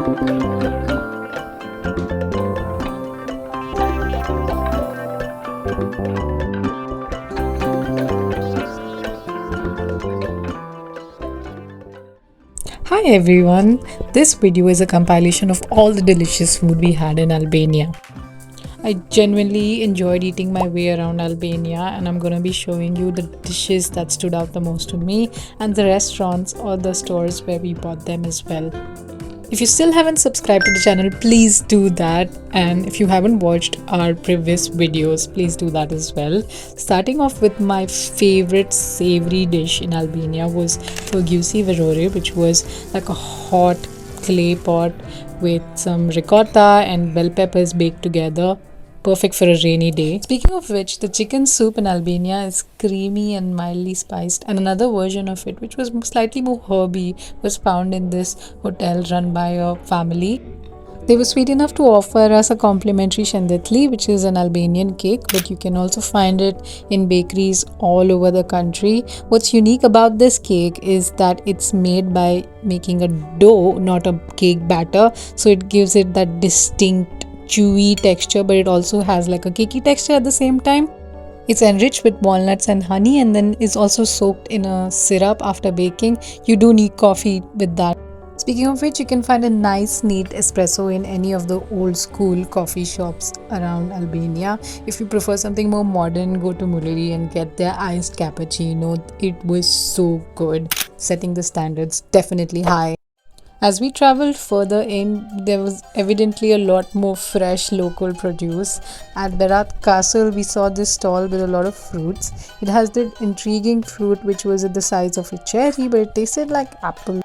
Hi everyone, this video is a compilation of all the delicious food we had in Albania. I genuinely enjoyed eating my way around Albania, and I'm gonna be showing you the dishes that stood out the most to me and the restaurants or the stores where we bought them as well. If you still haven't subscribed to the channel, please do that. And if you haven't watched our previous videos, please do that as well. Starting off with my favorite savory dish in Albania was Fergusi Verore, which was like a hot clay pot with some ricotta and bell peppers baked together. Perfect for a rainy day. Speaking of which, the chicken soup in Albania is creamy and mildly spiced, and another version of it, which was slightly more herby, was found in this hotel run by a family. They were sweet enough to offer us a complimentary shandetli, which is an Albanian cake, but you can also find it in bakeries all over the country. What's unique about this cake is that it's made by making a dough, not a cake batter, so it gives it that distinct chewy texture, but it also has like a cakey texture at the same time. It's enriched with walnuts and honey and then is also soaked in a syrup after baking. You do need coffee with that. Speaking of which, you can find a nice neat espresso in any of the old school coffee shops around Albania. If you prefer something more modern, go to Muliri and get their iced cappuccino. It was so good, setting the standards definitely high. As we traveled further in, there was evidently a lot more fresh local produce. At Berat Castle, we saw this stall with a lot of fruits. It has the intriguing fruit which was at the size of a cherry, but it tasted like apple.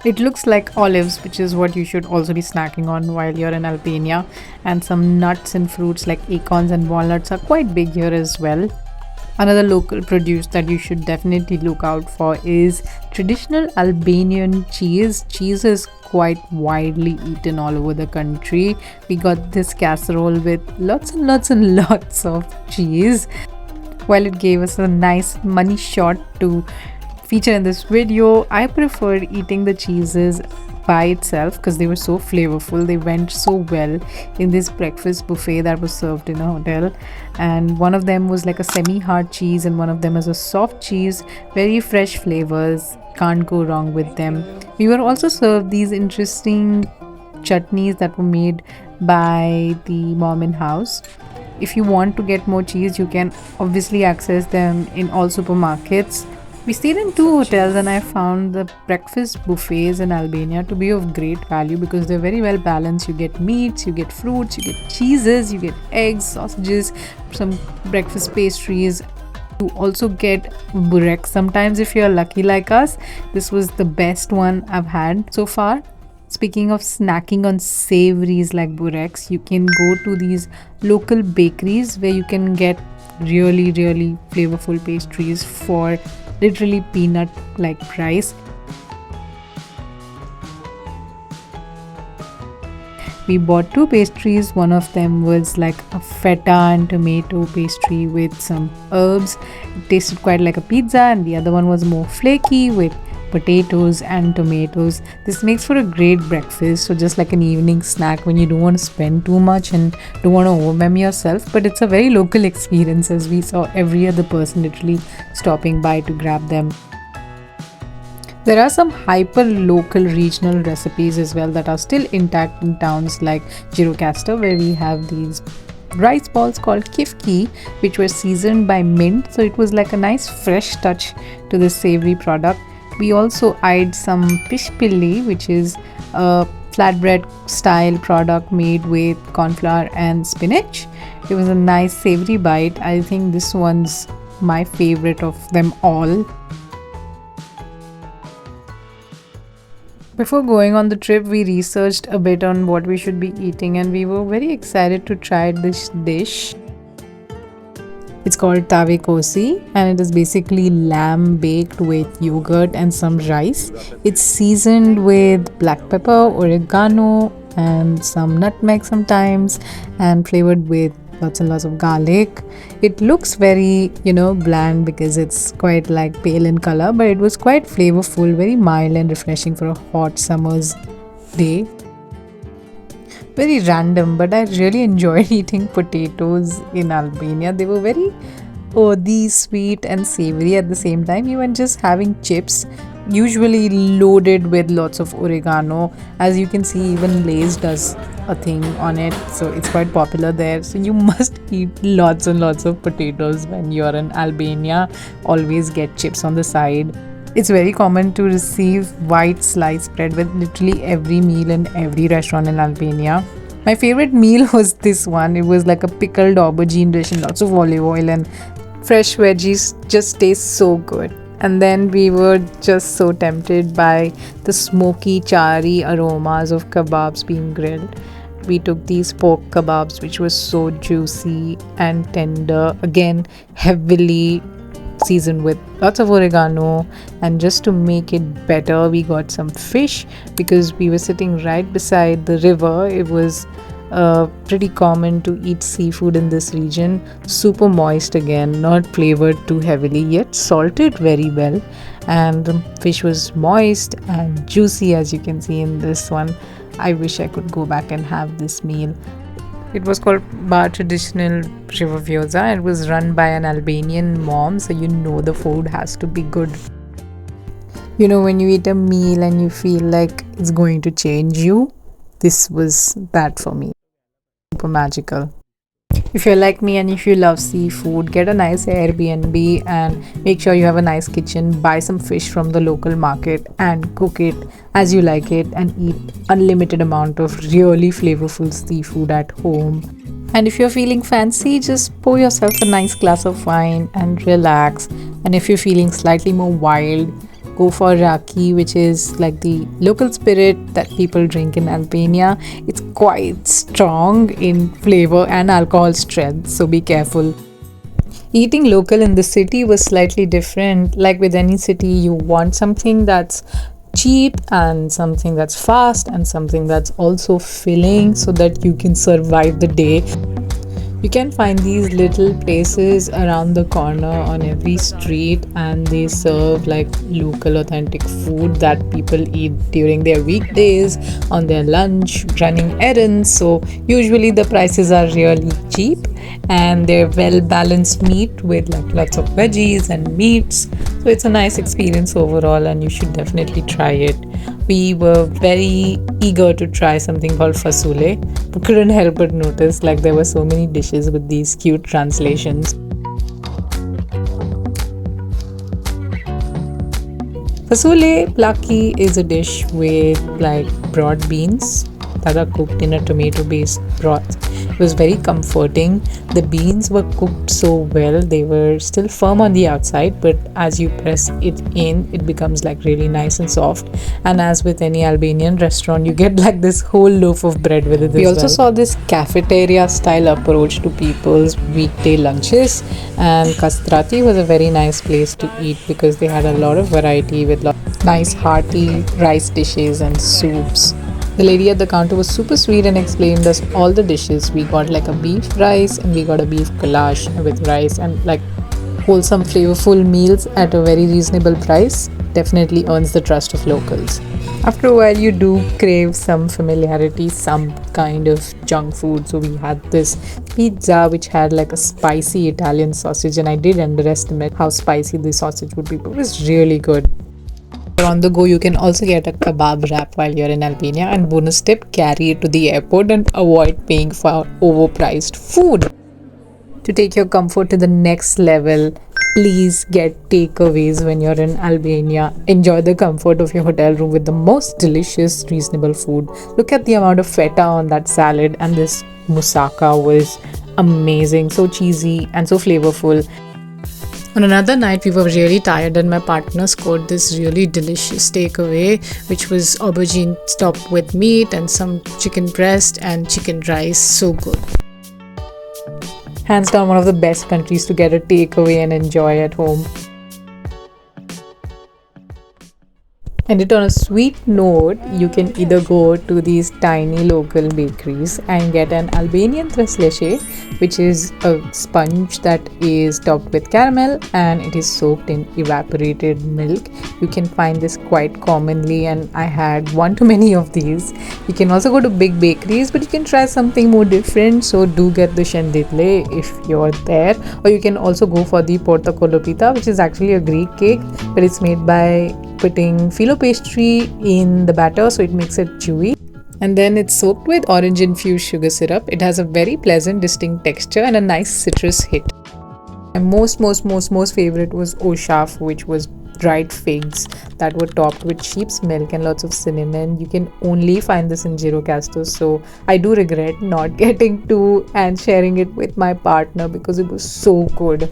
It looks like olives, which is what you should also be snacking on while you're in Albania. And some nuts and fruits like acorns and walnuts are quite big here as well. Another local produce that you should definitely look out for is traditional Albanian cheese. Cheese is quite widely eaten all over the country. We got this casserole with lots and lots and lots of cheese. While it gave us a nice money shot to feature in this video, I preferred eating the cheeses by itself because they were so flavorful. They went so well in this breakfast buffet that was served in a hotel, and one of them was like a semi-hard cheese and one of them is a soft cheese. Very fresh flavors, can't go wrong with them. We were also served these interesting chutneys that were made by the mom in house. If you want to get more cheese, you can obviously access them in all supermarkets. We stayed in two hotels and I found the breakfast buffets in Albania to be of great value because they're very well balanced. You get meats, you get fruits, you get cheeses, you get eggs, sausages, some breakfast pastries. You also get burek. Sometimes if you're lucky like us, this was the best one I've had so far. Speaking of snacking on savories like bureks, you can go to these local bakeries where you can get really flavorful pastries for literally peanut like price. We bought two pastries. One of them was like a feta and tomato pastry with some herbs. It tasted quite like a pizza, and the other one was more flaky with potatoes and tomatoes. This makes for a great breakfast, so just like an evening snack when you don't want to spend too much and don't want to overwhelm yourself. But it's a very local experience as we saw every other person literally stopping by to grab them. There are some hyper local regional recipes as well that are still intact in towns like Gjirokastër, where we have these rice balls called kifki, which were seasoned by mint, so it was like a nice fresh touch to the savory product. We also eyed some pishpilli, which is a flatbread style product made with corn flour and spinach. It was a nice savory bite. I think this one's my favorite of them all. Before going on the trip, we researched a bit on what we should be eating and we were very excited to try this dish. It's called tave kosi and it is basically lamb baked with yogurt and some rice. It's seasoned with black pepper, oregano and some nutmeg sometimes, and flavored with lots and lots of garlic. It looks very, bland because it's quite like pale in color, but it was quite flavorful, very mild and refreshing for a hot summer's day. Very random, but I really enjoyed eating potatoes in Albania. They were very earthy, sweet, and savory at the same time. Even just having chips, usually loaded with lots of oregano. As you can see, even Lay's does a thing on it, so it's quite popular there. So you must eat lots and lots of potatoes when you're in Albania. Always get chips on the side. It's very common to receive white sliced bread with literally every meal in every restaurant in Albania. My favorite meal was this one. It was like a pickled aubergine dish and lots of olive oil and fresh veggies. Just tastes so good. And then we were just so tempted by the smoky, charry aromas of kebabs being grilled. We took these pork kebabs, which was so juicy and tender, again, heavily seasoned with lots of oregano. And just to make it better, we got some fish because we were sitting right beside the river. It was pretty common to eat seafood in this region. Super moist, again, not flavored too heavily, yet salted very well. And the fish was moist and juicy, as you can see in this one. I wish I could go back and have this meal. It was called Bar Traditional Rivavioza. It was run by an Albanian mom, so you know the food has to be good. You know, when you eat a meal and you feel like it's going to change you, this was that for me. Super magical. If you're like me and if you love seafood, get a nice Airbnb and make sure you have a nice kitchen. Buy some fish from the local market and cook it as you like it and eat unlimited amount of really flavorful seafood at home. And if you're feeling fancy, just pour yourself a nice glass of wine and relax. And if you're feeling slightly more wild, go for raki, which is like the local spirit that people drink in Albania. It's quite strong in flavor and alcohol strength, so be careful. Eating local in the city was slightly different. Like with any city, you want something that's cheap and something that's fast and something that's also filling so that you can survive the day. You can find these little places around the corner on every street, and they serve like local authentic food that people eat during their weekdays, on their lunch, running errands. So usually the prices are really cheap and they're well balanced meat with like lots of veggies and meats. So it's a nice experience overall and you should definitely try it. We were very eager to try something called fasule, but couldn't help but notice like there were so many dishes with these cute translations. Fasule plaki is a dish with like broad beans that are cooked in a tomato based broth. It was very comforting. The beans were cooked so well, they were still firm on the outside, but as you press it in, it becomes like really nice and soft. And as with any Albanian restaurant, you get like this whole loaf of bread with it. We also saw this cafeteria style approach to people's weekday lunches, and Kastrati was a very nice place to eat because they had a lot of variety with nice hearty rice dishes and soups. The lady at the counter was super sweet and explained us all the dishes. We got like a beef rice and we got a beef goulash with rice, and like wholesome flavorful meals at a very reasonable price definitely earns the trust of locals. After a while you do crave some familiarity, some kind of junk food. So we had this pizza which had like a spicy Italian sausage, and I did underestimate how spicy the sausage would be, but it was really good. On the go, you can also get a kebab wrap while you're in Albania, and bonus tip, carry it to the airport and avoid paying for overpriced food. To take your comfort to the next level, please get takeaways when you're in Albania. Enjoy the comfort of your hotel room with the most delicious, reasonable food. Look at the amount of feta on that salad, and this moussaka was amazing, so cheesy and so flavorful. On another night, we were really tired and my partner scored this really delicious takeaway, which was aubergine topped with meat and some chicken breast and chicken rice. So good. Hands down, one of the best countries to get a takeaway and enjoy at home. And it on a sweet note, you can either go to these tiny local bakeries and get an Albanian tres leche, which is a sponge that is topped with caramel and it is soaked in evaporated milk. You can find this quite commonly, and I had one too many of these. You can also go to big bakeries, but you can try something more different. So do get the shendidle if you're there, or you can also go for the portokolopita, which is actually a Greek cake, but it's made by putting phyllo pastry in the batter so it makes it chewy, and then it's soaked with orange infused sugar syrup. It has a very pleasant distinct texture and a nice citrus hit. My most favorite was oshaf, which was dried figs that were topped with sheep's milk and lots of cinnamon. You can only find this in Girocastos, so I do regret not getting two and sharing it with my partner because it was so good.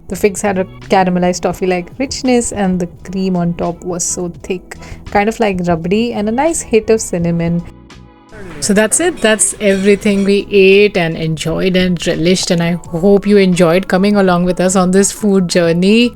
The figs had a caramelized toffee-like richness, and the cream on top was so thick, kind of like rubbery, and a nice hit of cinnamon. So that's it. That's everything we ate and enjoyed and relished, and I hope you enjoyed coming along with us on this food journey.